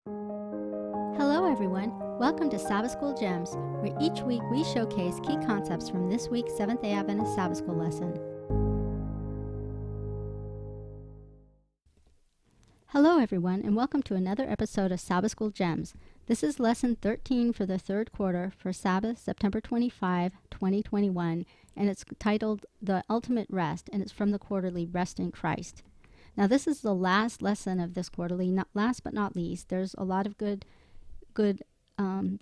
Hello, everyone. Welcome to Sabbath School Gems, where each week we showcase key concepts from this week's Seventh-day Adventist Sabbath School lesson. Hello, everyone, and welcome to another episode of Sabbath School Gems. This is lesson 13 for the third quarter for Sabbath, September 25, 2021, and it's titled The Ultimate Rest, and it's from the quarterly Rest in Christ. Now, this is the last lesson of this quarterly, not last but not least. There's a lot of good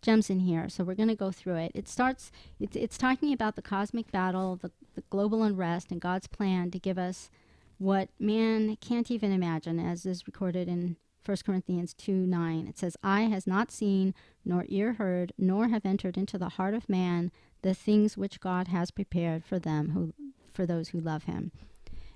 gems in here, so we're going to go through it. It's talking about the cosmic battle, the global unrest, and God's plan to give us what man can't even imagine, as is recorded in 1 Corinthians 2:9. It says, "Eye has not seen, nor ear heard, nor have entered into the heart of man the things which God has prepared for those who love him."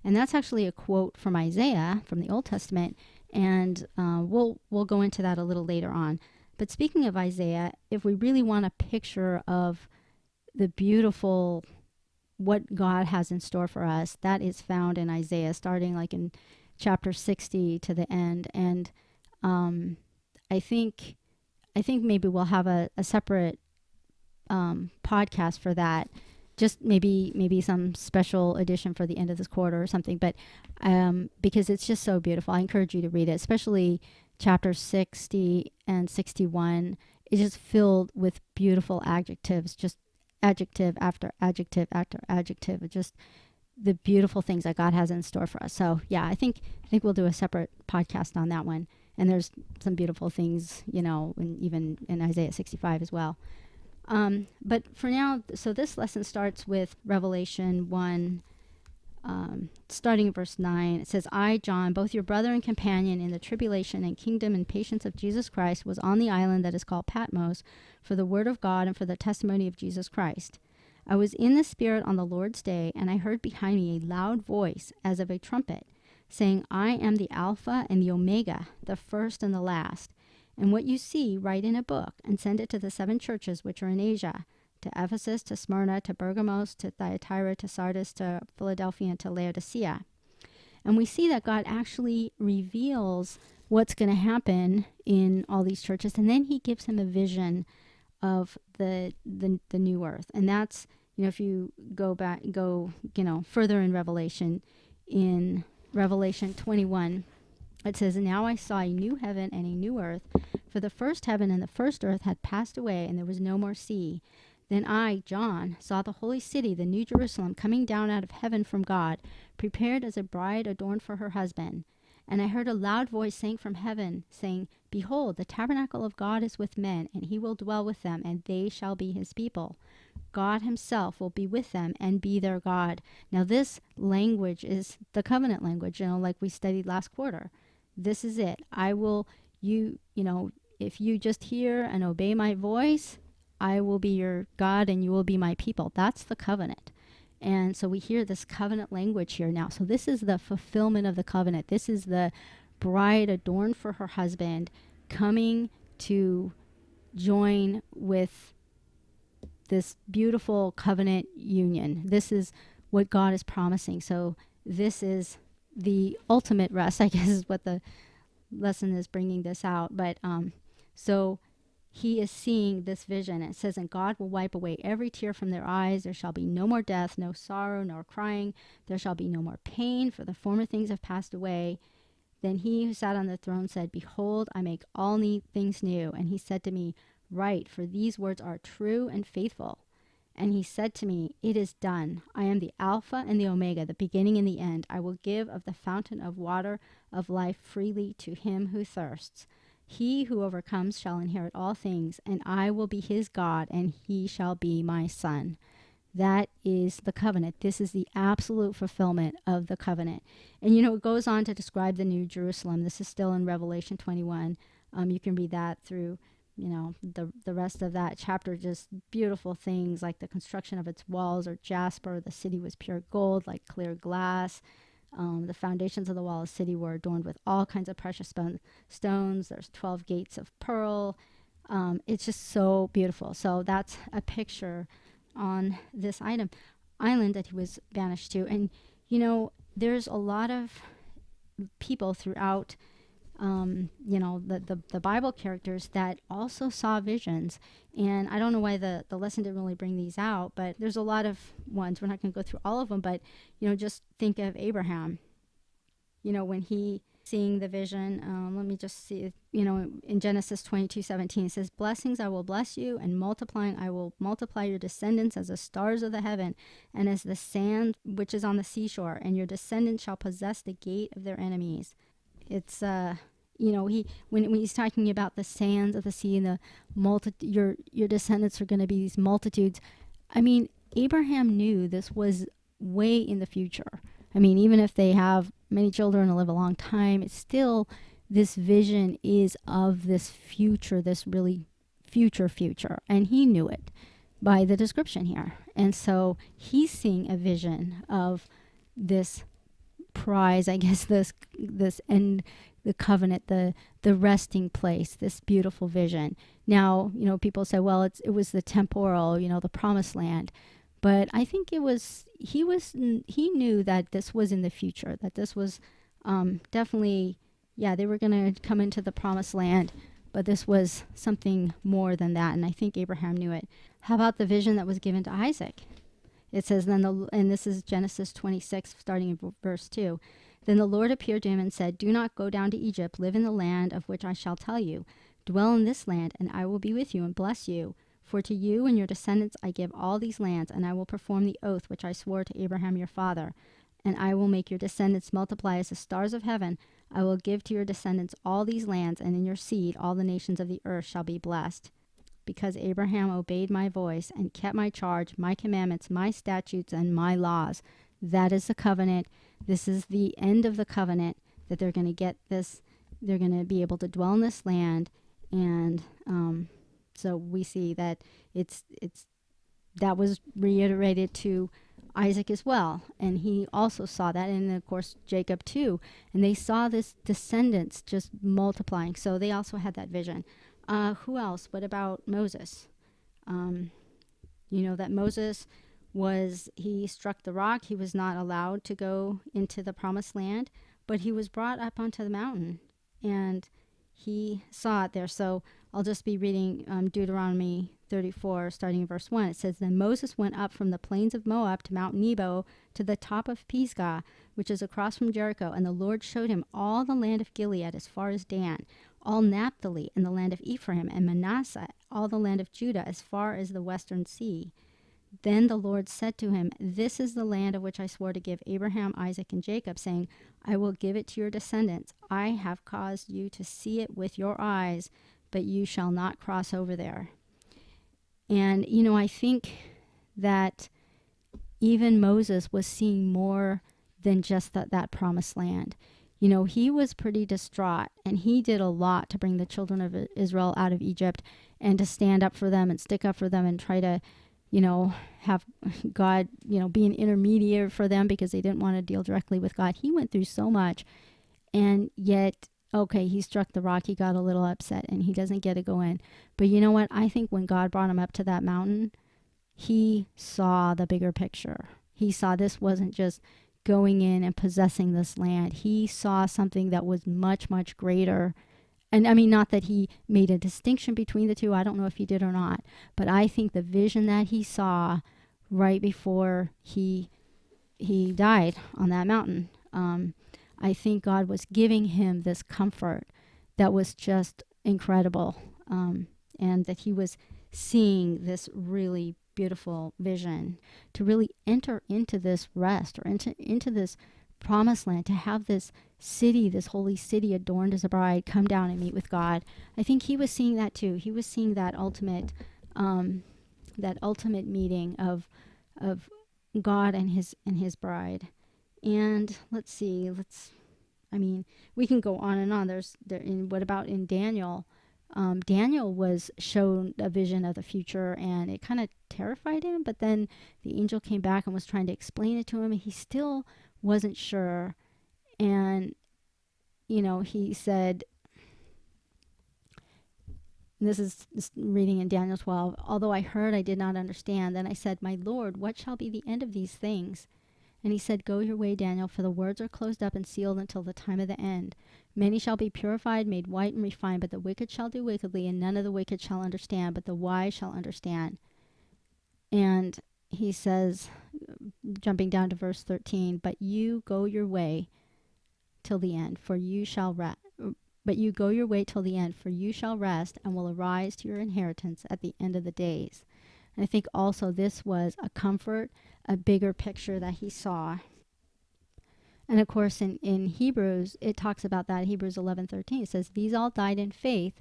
And that's actually a quote from Isaiah from the Old Testament, and we'll go into that a little later on. But speaking of Isaiah, if we really want a picture of the beautiful, what God has in store for us, that is found in Isaiah, starting like in chapter 60 to the end. And I think maybe we'll have a separate podcast for that, just maybe some special edition for the end of this quarter or something. But because it's just so beautiful, I encourage you to read it, especially chapter 60 and 61 is just filled with beautiful adjectives, just adjective after adjective after adjective, just the beautiful things that God has in store for us. So yeah, I think we'll do a separate podcast on that one. And there's some beautiful things, even in Isaiah 65 as well. But for now, so this lesson starts with Revelation 1, starting in verse 9. It says, "I, John, both your brother and companion in the tribulation and kingdom and patience of Jesus Christ, was on the island that is called Patmos for the word of God and for the testimony of Jesus Christ. I was in the Spirit on the Lord's day, and I heard behind me a loud voice as of a trumpet, saying, I am the Alpha and the Omega, the first and the last. And what you see, write in a book, and send it to the 7 churches which are in Asia, to Ephesus, to Smyrna, to Pergamos, to Thyatira, to Sardis, to Philadelphia, and to Laodicea." And we see that God actually reveals what's going to happen in all these churches, and then he gives him a vision of the new earth. And that's, if you go further in Revelation 21, it says, "And now I saw a new heaven and a new earth, for the first heaven and the first earth had passed away, and there was no more sea. Then I, John, saw the holy city, the new Jerusalem, coming down out of heaven from God, prepared as a bride adorned for her husband. And I heard a loud voice saying from heaven, saying, Behold, the tabernacle of God is with men, and he will dwell with them, and they shall be his people. God himself will be with them and be their God." Now this language is the covenant language, like we studied last quarter. This is it. If you just hear and obey my voice, I will be your God and you will be my people. That's the covenant. And so we hear this covenant language here now. So this is the fulfillment of the covenant. This is the bride adorned for her husband coming to join with this beautiful covenant union. This is what God is promising. So this is the ultimate rest, I guess, is what the lesson is bringing this out. But so he is seeing this vision. It says, "And God will wipe away every tear from their eyes. There shall be no more death, no sorrow, nor crying. There shall be no more pain, for the former things have passed away. Then he who sat on the throne said, Behold, I make all things new. And he said to me, Write, for these words are true and faithful. And he said to me, It is done. I am the Alpha and the Omega, the beginning and the end. I will give of the fountain of water of life freely to him who thirsts. He who overcomes shall inherit all things, and I will be his God, and he shall be my son." That is the covenant. This is the absolute fulfillment of the covenant. And it goes on to describe the New Jerusalem. This is still in Revelation 21. You can read that through, the rest of that chapter. Just beautiful things like the construction of its walls are jasper. The city was pure gold, like clear glass. The foundations of the wall of the city were adorned with all kinds of precious stones. There's 12 gates of pearl. It's just so beautiful. So that's a picture on this island that he was banished to. And, there's a lot of people throughout the Bible characters that also saw visions. And I don't know why the lesson didn't really bring these out, but there's a lot of ones. We're not going to go through all of them, but, just think of Abraham, when he seeing the vision. Let me just see, in Genesis 22:17, it says, blessings I will bless you, and multiplying I will multiply your descendants as the stars of the heaven and as the sand which is on the seashore, and your descendants shall possess the gate of their enemies. It's he when he's talking about the sands of the sea and the your descendants are going to be these multitudes. I mean, Abraham knew this was way in the future. I mean, even if they have many children and live a long time, it's still, this vision is of this future, this really future. And he knew it by the description here. And so he's seeing a vision of this prize, I guess, this end, the covenant, the resting place, this beautiful vision. Now, people say, well, it was the temporal, the promised land. But I think he knew that this was in the future, that this was definitely, they were going to come into the promised land, but this was something more than that. And I think Abraham knew it. How about the vision that was given to Isaac? It says, and this is Genesis 26, starting in verse 2. Then the Lord appeared to him and said, do not go down to Egypt, live in the land of which I shall tell you. Dwell in this land, and I will be with you and bless you. For to you and your descendants I give all these lands, and I will perform the oath which I swore to Abraham your father. And I will make your descendants multiply as the stars of heaven. I will give to your descendants all these lands, and in your seed all the nations of the earth shall be blessed. Because Abraham obeyed my voice and kept my charge, my commandments, my statutes, and my laws. That is the covenant. This is the end of the covenant, that they're going to get this. They're going to be able to dwell in this land. And so we see that that was reiterated to Isaac as well. And he also saw that, and of course Jacob too. And they saw this descendants just multiplying. So they also had that vision. Who else? What about Moses? That Moses he struck the rock. He was not allowed to go into the promised land, but he was brought up onto the mountain and he saw it there. So I'll just be reading Deuteronomy 34, starting in verse 1. It says, then Moses went up from the plains of Moab to Mount Nebo to the top of Pisgah, which is across from Jericho. And the Lord showed him all the land of Gilead as far as Dan, all Naphtali and the land of Ephraim, and Manasseh, all the land of Judah as far as the western sea. Then the Lord said to him, this is the land of which I swore to give Abraham, Isaac, and Jacob, saying, I will give it to your descendants. I have caused you to see it with your eyes, but you shall not cross over there. And, I think that even Moses was seeing more than just that promised land. He was pretty distraught, and he did a lot to bring the children of Israel out of Egypt and to stand up for them and stick up for them and try to, have God, be an intermediary for them because they didn't want to deal directly with God. He went through so much, and yet, okay, he struck the rock. He got a little upset, and he doesn't get to go in. But you know what? I think when God brought him up to that mountain, he saw the bigger picture. He saw this wasn't just going in and possessing this land. He saw something that was much, much greater. And I mean, not that he made a distinction between the two. I don't know if he did or not. But I think the vision that he saw right before he died on that mountain, I think God was giving him this comfort that was just incredible. And that he was seeing this really beautiful vision to really enter into this rest, or into this promised land, to have this city, this holy city adorned as a bride, come down and meet with God. I think he was seeing that too. He was seeing that ultimate meeting of God and his bride. And let's see, we can go on and on. What about in Daniel? Daniel was shown a vision of the future, and it kind of terrified him, but then the angel came back and was trying to explain it to him, and he still wasn't sure. And he said, this is reading in Daniel 12, although I heard, I did not understand. Then I said, my Lord, what shall be the end of these things? And he said, Go your way, Daniel, for the words are closed up and sealed until the time of the end. Many shall be purified, made white and refined, but the wicked shall do wickedly, and none of the wicked shall understand, but the wise shall understand. And he says, jumping down to verse 13, but you go your way till the end, for you shall rest. But you go your way till the end, for you shall rest and will arise to your inheritance at the end of the days. And I think also this was a comfort, a bigger picture that he saw. And of course, in Hebrews, it talks about that. Hebrews 11:13, it says, These all died in faith,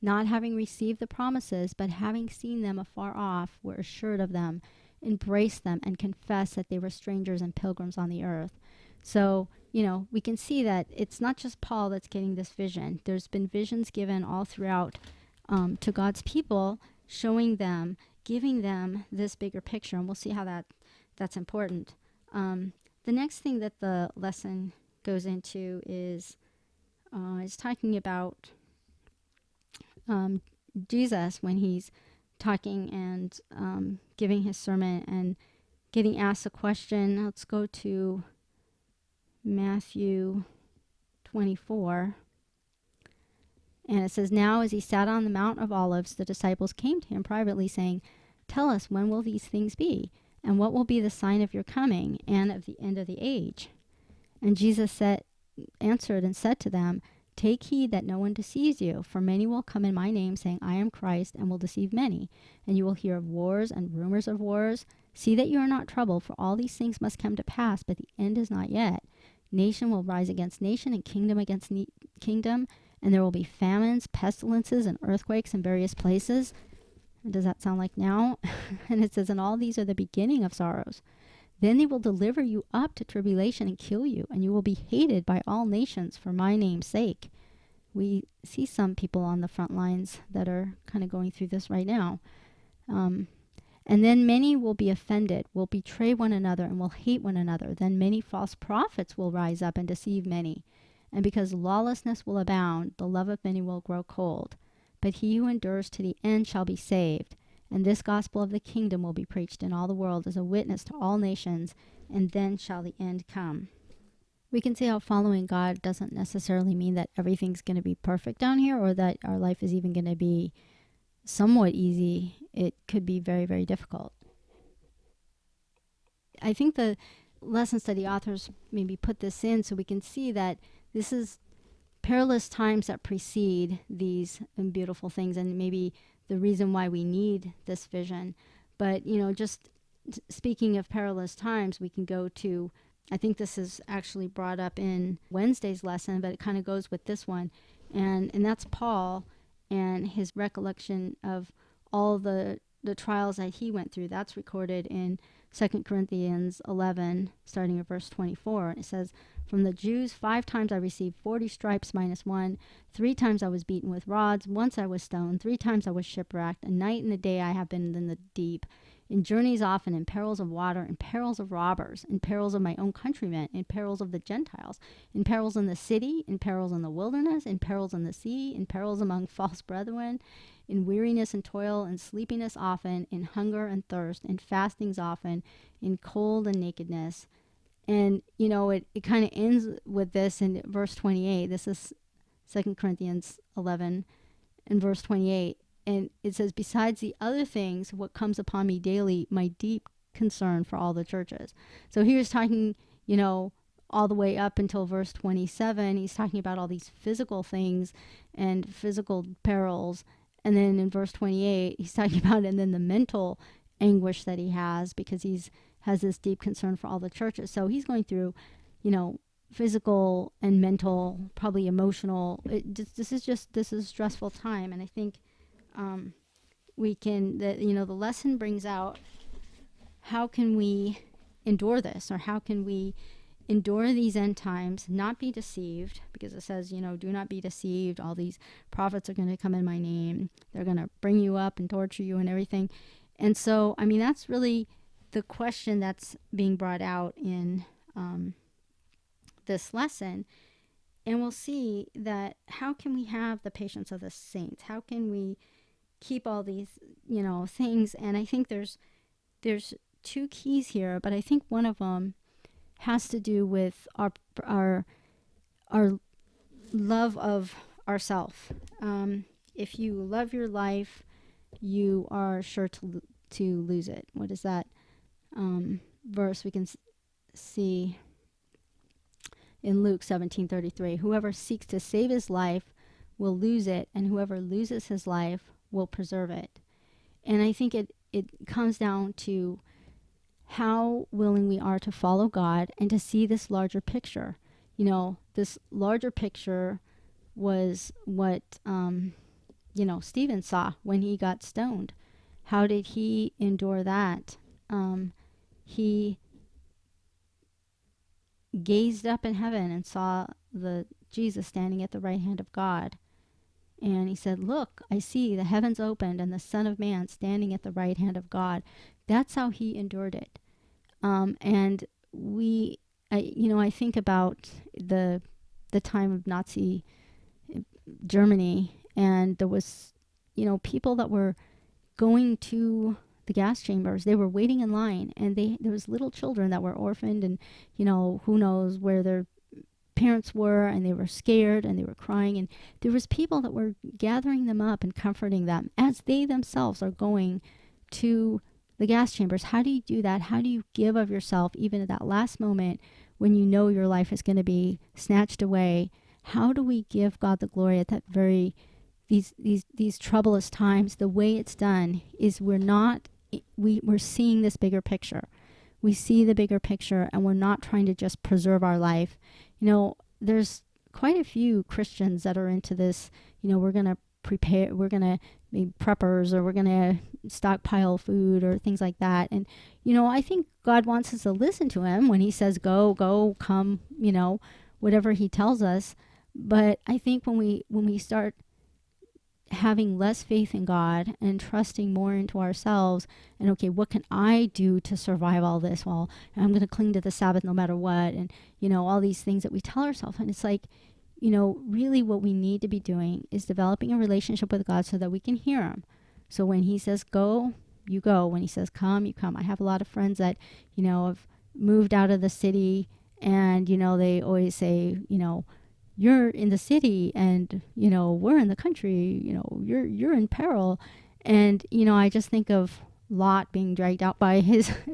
not having received the promises, but having seen them afar off, were assured of them, embraced them, and confessed that they were strangers and pilgrims on the earth. So, we can see that it's not just Paul that's getting this vision. There's been visions given all throughout to God's people, showing them, giving them this bigger picture. And we'll see how that's important. The next thing that the lesson goes into is talking about Jesus when he's talking and giving his sermon and getting asked a question. Let's go to Matthew 24. And it says, Now as he sat on the Mount of Olives, the disciples came to him privately, saying, Tell us, when will these things be? And what will be the sign of your coming and of the end of the age? And Jesus answered and said to them, Take heed that no one deceives you, for many will come in my name, saying, I am Christ, and will deceive many. And you will hear of wars and rumors of wars. See that you are not troubled, for all these things must come to pass, but the end is not yet. Nation will rise against nation, and kingdom against kingdom, and there will be famines, pestilences, and earthquakes in various places. And does that sound like now? And it says, And all these are the beginning of sorrows. Then they will deliver you up to tribulation and kill you, and you will be hated by all nations for my name's sake. We see some people on the front lines that are kind of going through this right now. And then many will be offended, will betray one another, and will hate one another. Then many false prophets will rise up and deceive many. And because lawlessness will abound, the love of many will grow cold. But he who endures to the end shall be saved. And this gospel of the kingdom will be preached in all the world as a witness to all nations, and then shall the end come. We can see how following God doesn't necessarily mean that everything's going to be perfect down here, or that our life is even going to be somewhat easy. It could be very, very difficult. I think the lesson study authors maybe put this in so we can see that this is perilous times that precede these beautiful things, and maybe the reason why we need this vision. But, just speaking of perilous times, we can go to, I think this is actually brought up in Wednesday's lesson, but it kind of goes with this one. And that's Paul and his recollection of all the trials that he went through. That's recorded in 2 Corinthians 11, starting at verse 24. It says, From the Jews 5 times I received 40 stripes minus 1. 3 times I was beaten with rods. Once I was stoned. 3 times I was shipwrecked. A night and a day I have been in the deep. In journeys often, in perils of water, in perils of robbers, in perils of my own countrymen, in perils of the Gentiles, in perils in the city, in perils in the wilderness, in perils in the sea, in perils among false brethren, in weariness and toil, in sleepiness often, in hunger and thirst, in fastings often, in cold and nakedness. And, it kind of ends with this in verse 28. This is 2 Corinthians 11 and verse 28. And it says, Besides the other things, what comes upon me daily, my deep concern for all the churches. So he was talking, all the way up until verse 27. He's talking about all these physical things and physical perils. And then in verse 28, he's talking about, and then the mental anguish that he has because has this deep concern for all the churches. So he's going through, physical and mental, probably emotional. This is a stressful time. And I think the lesson brings out, how can we endure this, or how can we endure these end times, not be deceived, because it says, do not be deceived. All these prophets are going to come in my name. They're going to bring you up and torture you and everything. And so, that's really the question that's being brought out in this lesson. And we'll see that how can we have the patience of the saints? How can we keep all these, things? And I think there's 2 keys here, but I think one of them has to do with our our love of ourself. If you love your life, you are sure to lose it. What is that verse we can see in Luke 17:33? Whoever seeks to save his life will lose it, and whoever loses his life will preserve it. And I think it comes down to how willing we are to follow God and to see this larger picture. You know, this larger picture was what, Stephen saw when he got stoned. How did he endure that? He gazed up in heaven and saw the Jesus standing at the right hand of God. And he said, "Look, I see the heavens opened and the Son of Man standing at the right hand of God." That's how he endured it. And I think about the time of Nazi Germany, and there was, people that were going to the gas chambers. They were waiting in line, and there was little children that were orphaned, and who knows where their parents were, and they were scared and they were crying, and there was people that were gathering them up and comforting them as they themselves are going to the gas chambers. How do you do that? How do you give of yourself even at that last moment when you know your life is going to be snatched away? How do we give God the glory at that very these troublous times? The way it's done is we're seeing this bigger picture. We see the bigger picture, and we're not trying to just preserve our life. There's quite a few Christians that are into this. We're going to prepare, we're going to be preppers, or we're going to stockpile food or things like that. And, I think God wants us to listen to him when he says, go, come, whatever he tells us. But I think when we start having less faith in God and trusting more into ourselves, and okay, what can I do to survive all this? Well, I'm going to cling to the Sabbath no matter what, and all these things that we tell ourselves. And it's like, really what we need to be doing is developing a relationship with God so that we can hear him. So when he says go, you go. When he says come, you come. I have a lot of friends that have moved out of the city, and they always say, you're in the city, and we're in the country, you're in peril. And I just think of Lot being dragged out by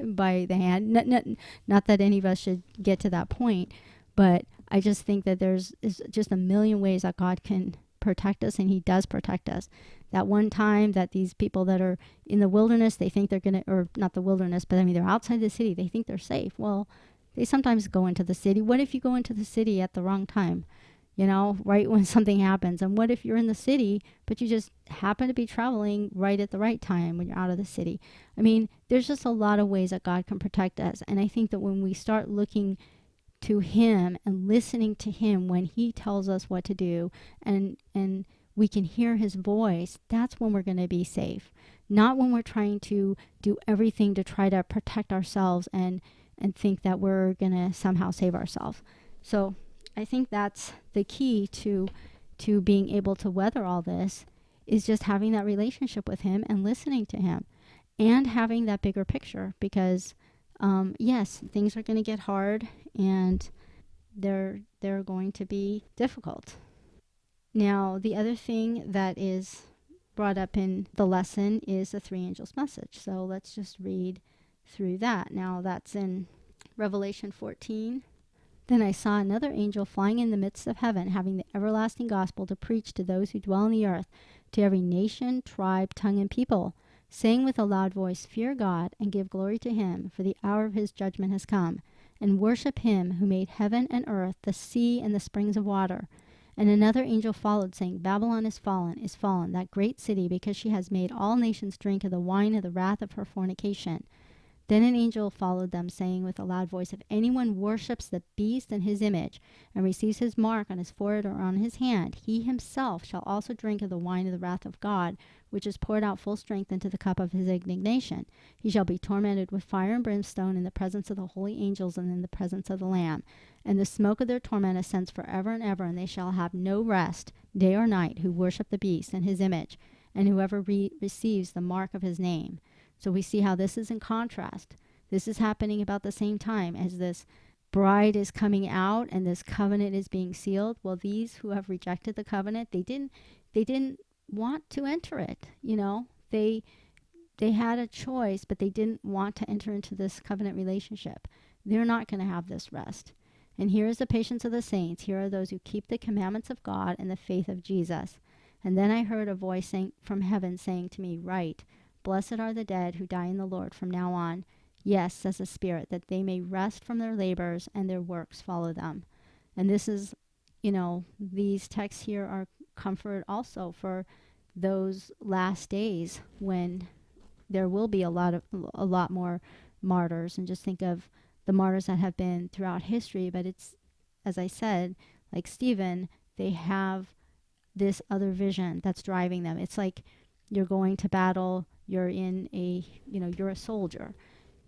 by the hand. Not that any of us should get to that point, but I just think that there's just a million ways that God can protect us, and he does protect us. That one time that these people that are in the wilderness, they think they're gonna, or not the wilderness, but I mean they're outside the city, they think they're safe. Well, they sometimes go into the city. What if you go into the city at the wrong time? Right when something happens? And what if you're in the city, but you just happen to be traveling right at the right time when you're out of the city? I mean, there's just a lot of ways that God can protect us. And I think that when we start looking to him and listening to him when he tells us what to do, and we can hear his voice, that's when we're going to be safe. Not when we're trying to do everything to try to protect ourselves and think that we're going to somehow save ourselves. So I think that's the key to being able to weather all this, is just having that relationship with him and listening to him, and having that bigger picture. Because yes, things are going to get hard, and they're going to be difficult. Now, the other thing that is brought up in the lesson is the three angels' message. So let's just read through that. Now, that's in Revelation 14. Then I saw another angel flying in the midst of heaven, having the everlasting gospel to preach to those who dwell on the earth, to every nation, tribe, tongue, and people, saying with a loud voice, "Fear God, and give glory to him, for the hour of his judgment has come, and worship him who made heaven and earth, the sea, and the springs of water." And another angel followed, saying, "Babylon is fallen, that great city, because she has made all nations drink of the wine of the wrath of her fornication." Then an angel followed them, saying with a loud voice, "If anyone worships the beast and his image, and receives his mark on his forehead or on his hand, he himself shall also drink of the wine of the wrath of God, which is poured out full strength into the cup of his indignation. He shall be tormented with fire and brimstone in the presence of the holy angels and in the presence of the Lamb. And the smoke of their torment ascends forever and ever, and they shall have no rest, day or night, who worship the beast and his image, and whoever receives the mark of his name." So we see how this is in contrast. This is happening about the same time as this bride is coming out and this covenant is being sealed. Well, these who have rejected the covenant, they didn't want to enter it. They had a choice, but they didn't want to enter into this covenant relationship. They're not going to have this rest. And here is the patience of the saints. Here are those who keep the commandments of God and the faith of Jesus. And then I heard a voice from heaven saying to me, "Write, blessed are the dead who die in the Lord from now on. Yes, says the Spirit, that they may rest from their labors and their works follow them." And this is, these texts here are comfort also for those last days when there will be a lot more martyrs. And just think of the martyrs that have been throughout history. But it's, as I said, like Stephen, they have this other vision that's driving them. It's like you're going to battle, you're you're a soldier.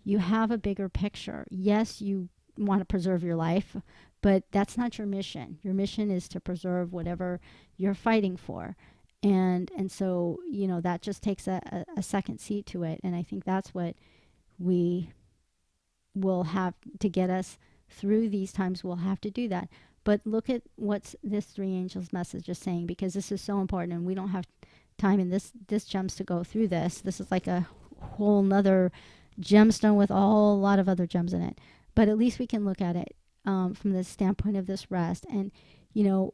You have a bigger picture. Yes, you want to preserve your life, but that's not your mission. Your mission is to preserve whatever you're fighting for. And so, that just takes a second seat to it. And I think that's what we will have to get us through these times. We'll have to do that. But look at what this three angels message is saying, because this is so important, and we don't have time in this gems to go through this. This is like a whole nother gemstone with a whole lot of other gems in it. But at least we can look at it from the standpoint of this rest. And,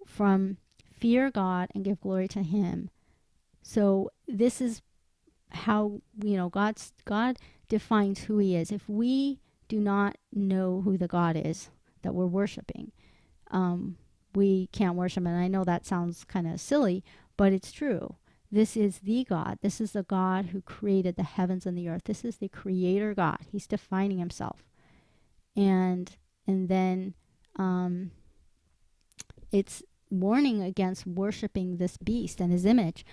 from fear God and give glory to him. So this is how, God defines who he is. If we do not know who the God is that we're worshiping, we can't worship him. And I know that sounds kind of silly, but it's true. This is the God. This is the God who created the heavens and the earth. This is the creator God. He's defining himself. And then it's warning against worshiping this beast and his image.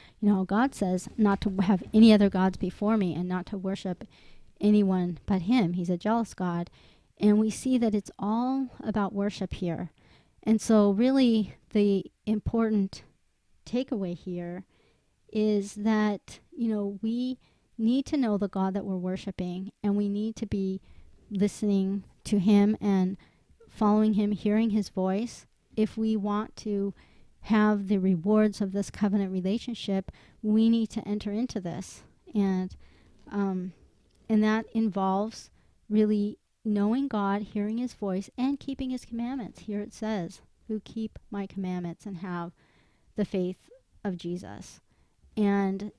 God says not to have any other gods before me and not to worship anyone but him. He's a jealous God. And we see that it's all about worship here. And so really the important takeaway here is that, we need to know the God that we're worshiping, and we need to be listening to him and following him, hearing his voice. If we want to have the rewards of this covenant relationship, we need to enter into this. And that involves really knowing God, hearing his voice, and keeping his commandments. Here it says, "Who keep my commandments and have the faith of Jesus." And,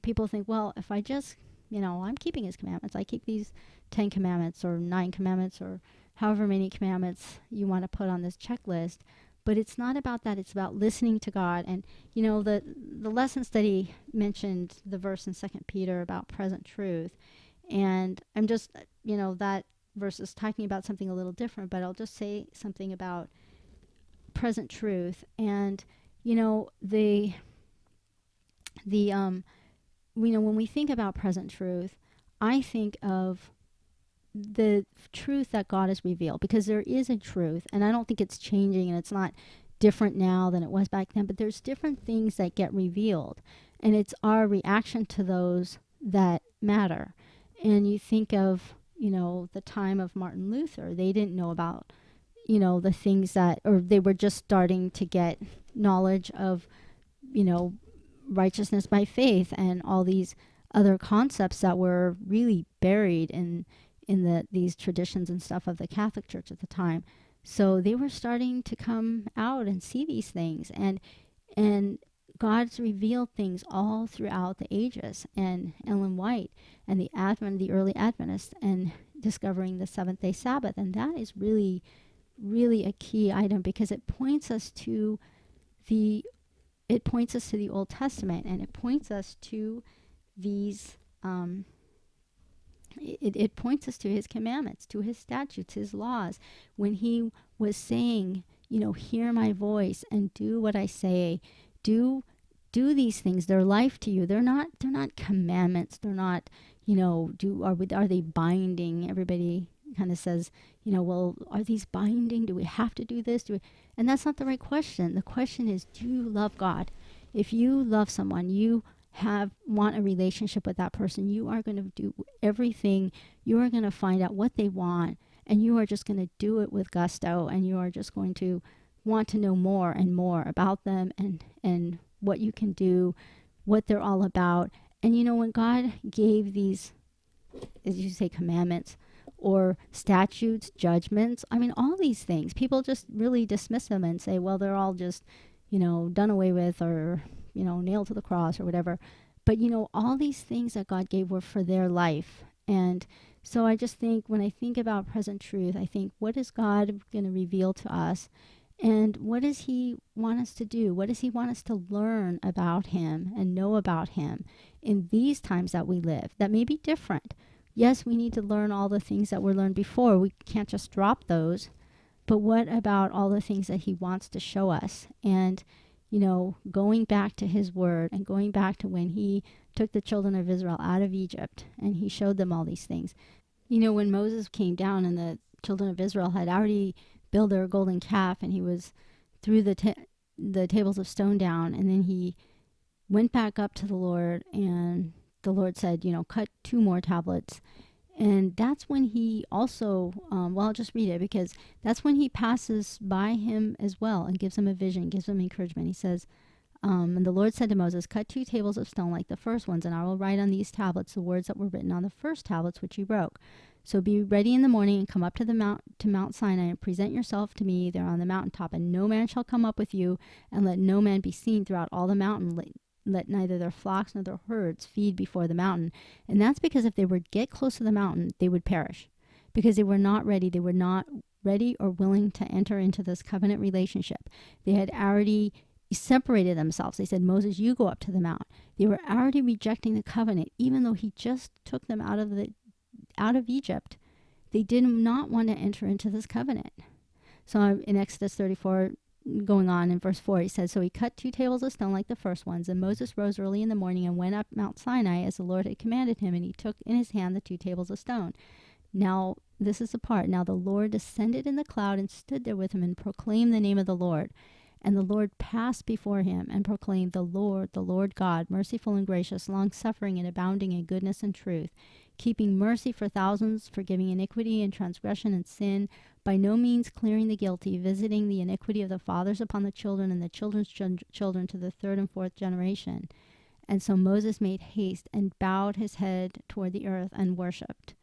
people think, well, if I just, I'm keeping his commandments. I keep these 10 commandments or 9 commandments or however many commandments you want to put on this checklist. But it's not about that. It's about listening to God. And, the lesson study mentioned the verse in 2 Peter about present truth. And I'm just, that verse is talking about something a little different, but I'll just say something about present truth. And, when we think about present truth, I think of the truth that God has revealed, because there is a truth, and I don't think it's changing, and it's not different now than it was back then, but there's different things that get revealed, and it's our reaction to those that matter. And you think of, the time of Martin Luther. They didn't know about, the things that, or they were just starting to get knowledge of, righteousness by faith and all these other concepts that were really buried in these traditions and stuff of the Catholic Church at the time. So they were starting to come out and see these things, and God's revealed things all throughout the ages. And Ellen White and the early Adventists, and discovering the Seventh-day Sabbath, and that is really, really a key item, because it points us to the Old Testament, and it points us to these. It points us to his commandments, to his statutes, his laws. When he was saying, hear my voice and do what I say, do these things. They're life to you. They're not commandments. They're not, are they binding? Everybody kind of says, well, are these binding? Do we have to do this? And that's not the right question. The question is, do you love God? If you love someone, you want a relationship with that person, you are going to do everything. You are going to find out what they want, and you are just going to do it with gusto, and you are just going to want to know more and more about them, and what you can do, what they're all about. And when God gave these, as you say, commandments or statutes, judgments, I mean, all these things, people just really dismiss them and say, well, they're all just, done away with, or, nailed to the cross or whatever. But, all these things that God gave were for their life. And so I just think, when I think about present truth, I think, what is God going to reveal to us? And what does he want us to do? What does he want us to learn about him and know about him in these times that we live that may be different? Yes, we need to learn all the things that were learned before. We can't just drop those. But what about all the things that he wants to show us? And, going back to his word, and going back to when he took the children of Israel out of Egypt and he showed them all these things. When Moses came down and the children of Israel had already built their golden calf, and he was threw the tables of stone down, and then he went back up to the Lord, and the Lord said, cut 2 more tablets. And that's when he also, I'll just read it, because that's when he passes by him as well and gives him a vision, gives him encouragement. He says, and the Lord said to Moses, cut 2 tables of stone like the first ones, and I will write on these tablets the words that were written on the first tablets which you broke. So be ready in the morning and come up to Mount Sinai, and present yourself to me there on the mountaintop, and no man shall come up with you, and let no man be seen throughout all the mountain. Let neither their flocks nor their herds feed before the mountain. And that's because if they would get close to the mountain, they would perish, because they were not ready. They were not ready or willing to enter into this covenant relationship. They had already separated themselves. They said, Moses, you go up to the mount. They were already rejecting the covenant, even though he just took them out of Egypt. They did not want to enter into this covenant. So in Exodus 34, going on in verse 4, he says, so he cut 2 tables of stone like the first ones, and Moses rose early in the morning and went up Mount Sinai as the Lord had commanded him, and he took in his hand the 2 tables of stone. Now, this is the part. Now the Lord descended in the cloud and stood there with him and proclaimed the name of the Lord. And the Lord passed before him and proclaimed, the Lord God, merciful and gracious, long-suffering and abounding in goodness and truth, keeping mercy for thousands, forgiving iniquity and transgression and sin, by no means clearing the guilty, visiting the iniquity of the fathers upon the children and the children's children to the 3rd and 4th generation. And so Moses made haste and bowed his head toward the earth and worshipped.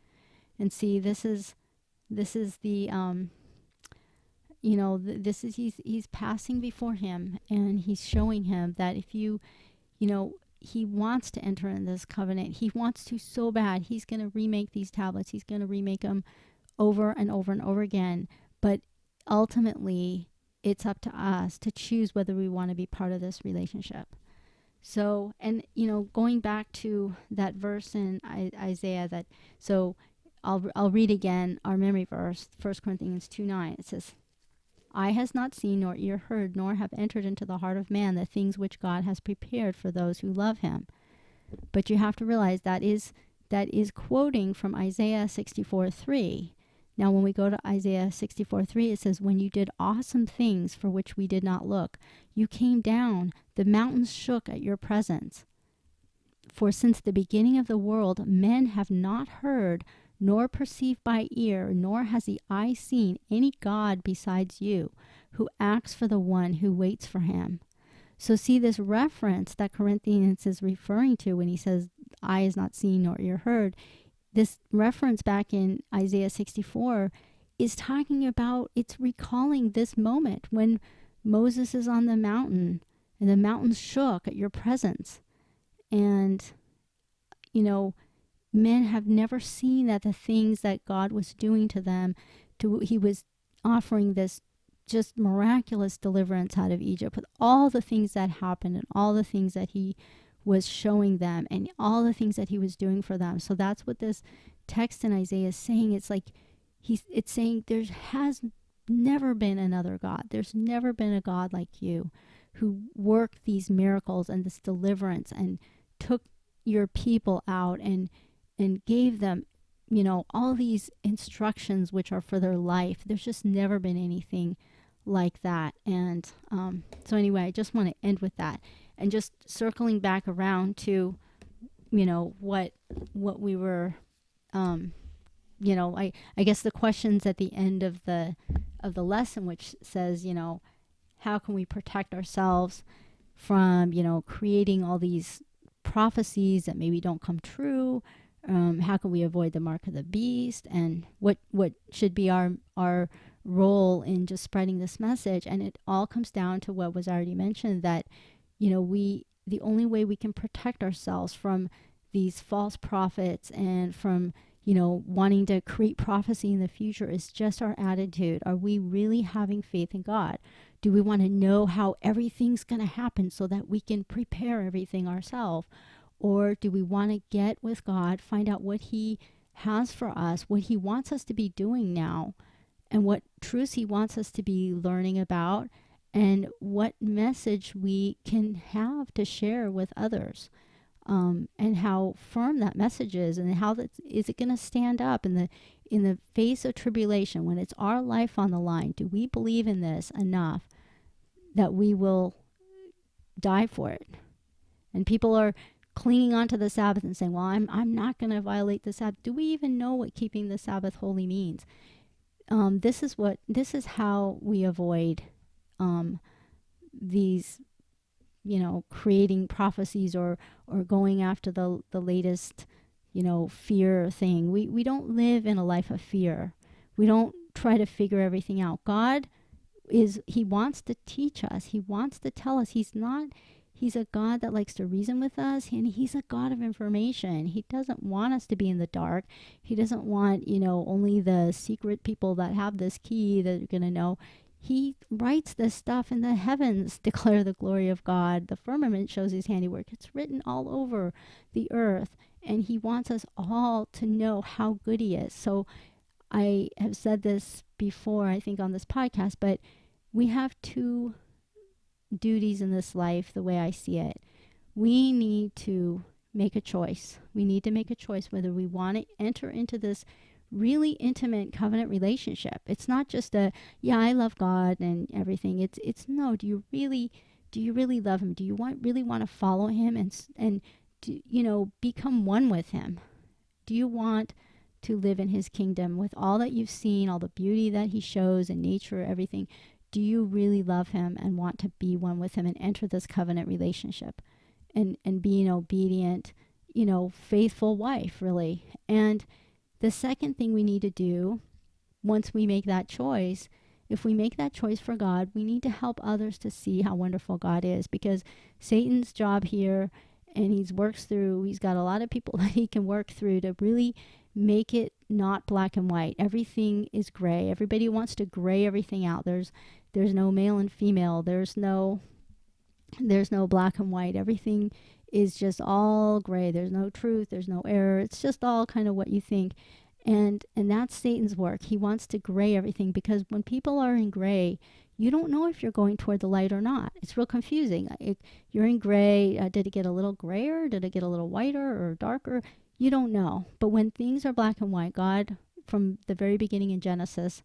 And see, this is the he's passing before him, and he's showing him that if he wants to enter in this covenant. He wants to so bad. He's going to remake these tablets. He's going to remake them over and over and over again. But ultimately, it's up to us to choose whether we want to be part of this relationship. So, and, going back to that verse in Isaiah, I'll read again our memory verse, 1 Corinthians 2:9. It says, eye has not seen, nor ear heard, nor have entered into the heart of man the things which God has prepared for those who love him. But you have to realize that is quoting from Isaiah 64:3. Now, when we go to Isaiah 64:3, it says, when you did awesome things for which we did not look, you came down, the mountains shook at your presence. For since the beginning of the world, men have not heard, nor perceived by ear, nor has the eye seen any God besides you, who acts for the one who waits for him. So see, this reference that Corinthians is referring to when he says, eye is not seen nor ear heard, this reference back in Isaiah 64 is talking about, it's recalling this moment when Moses is on the mountain, and the mountains shook at your presence. And, men have never seen that the things that God was doing to them, he was offering this just miraculous deliverance out of Egypt with all the things that happened and all the things that he was showing them and all the things that he was doing for them. So that's what this text in Isaiah is saying. It's like it's saying there has never been another God. There's never been a God like you who worked these miracles and this deliverance and took your people out and gave them, all these instructions which are for their life. There's just never been anything like that. And so anyway, I just want to end with that. And just circling back around to, what we were I guess the questions at the end of the lesson, which says, how can we protect ourselves from, creating all these prophecies that maybe don't come true? How can we avoid the mark of the beast? And what should be our role in just spreading this message? And it all comes down to what was already mentioned, that, the only way we can protect ourselves from these false prophets and from, wanting to create prophecy in the future is just our attitude. Are we really having faith in God? Do we want to know how everything's going to happen so that we can prepare everything ourselves? Or do we want to get with God, find out what He has for us, what He wants us to be doing now, and what truths He wants us to be learning about, and what message we can have to share with others? And how firm that message is, and how that is it going to stand up in the face of tribulation when it's our life on the line? Do we believe in this enough that we will die for it? And people are clinging onto the Sabbath and saying, well, I'm not going to violate the Sabbath. Do we even know what keeping the Sabbath holy means? This is how we avoid these, creating prophecies or going after the latest, fear thing. We don't live in a life of fear. We don't try to figure everything out. God He wants to teach us. He wants to tell us. He's a God that likes to reason with us, and He's a God of information. He doesn't want us to be in the dark. He doesn't want, only the secret people that have this key that are going to know. He writes this stuff in the heavens, declare the glory of God. The firmament shows His handiwork. It's written all over the earth, and He wants us all to know how good He is. So I have said this before, I think, on this podcast, but we have two duties in this life, the way I see it. We need to make a choice. We need to make a choice whether we want to enter into this really intimate covenant relationship. It's not just I love God and everything. It's no, do you really love Him? Do you really want to follow Him and become one with Him? Do you want to live in His kingdom with all that you've seen, all the beauty that He shows in nature, everything? Do you really love Him and want to be one with Him and enter this covenant relationship and be an obedient, faithful wife, really? And the second thing we need to do once we make that choice, if we make that choice for God, we need to help others to see how wonderful God is, because Satan's job here, and he's got a lot of people that he can work through to really make it not black and white. Everything is gray. Everybody wants to gray everything out. There's no male and female. There's no black and white. Everything is just all gray. There's no truth. There's no error. It's just all kind of what you think. And that's Satan's work. He wants to gray everything, because when people are in gray, you don't know if you're going toward the light or not. It's real confusing. You're in gray. Did it get a little grayer? Did it get a little whiter or darker? You don't know. But when things are black and white, God, from the very beginning in Genesis,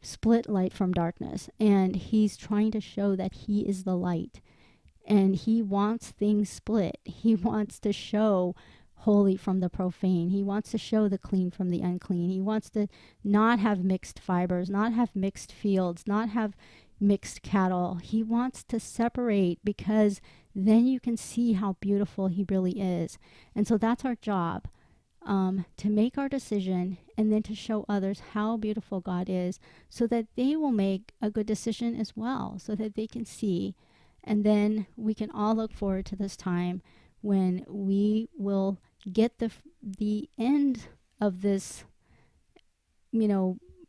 split light from darkness. And He's trying to show that He is the light. And He wants things split. He wants to show holy from the profane. He wants to show the clean from the unclean. He wants to not have mixed fibers, not have mixed fields, not have mixed cattle. He wants to separate, because then you can see how beautiful He really is. And so that's our job, to make our decision and then to show others how beautiful God is, so that they will make a good decision as well, so that they can see. And then we can all look forward to this time when we will get the end of this,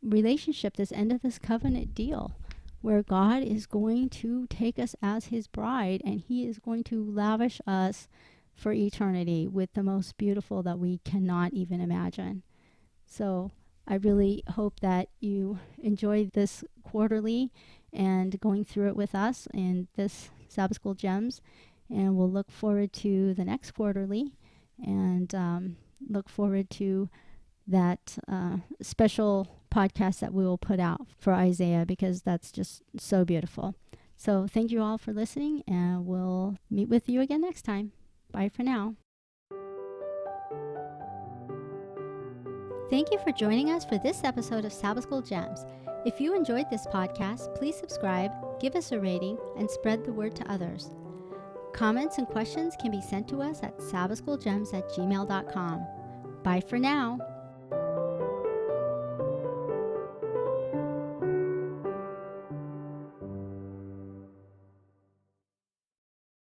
relationship, this end of this covenant deal, where God is going to take us as His bride, and He is going to lavish us for eternity with the most beautiful that we cannot even imagine. So I really hope that you enjoyed this quarterly and going through it with us in this Sabbath School Gems. And we'll look forward to the next quarterly, and look forward to that special podcast that we will put out for Isaiah, because that's just so beautiful. So thank you all for listening, and we'll meet with you again next time. Bye for now. Thank you for joining us for this episode of Sabbath School Gems. If you enjoyed this podcast, please subscribe, give us a rating, and spread the word to others. Comments and questions can be sent to us at sabbathschoolgems@gmail.com. Bye for now.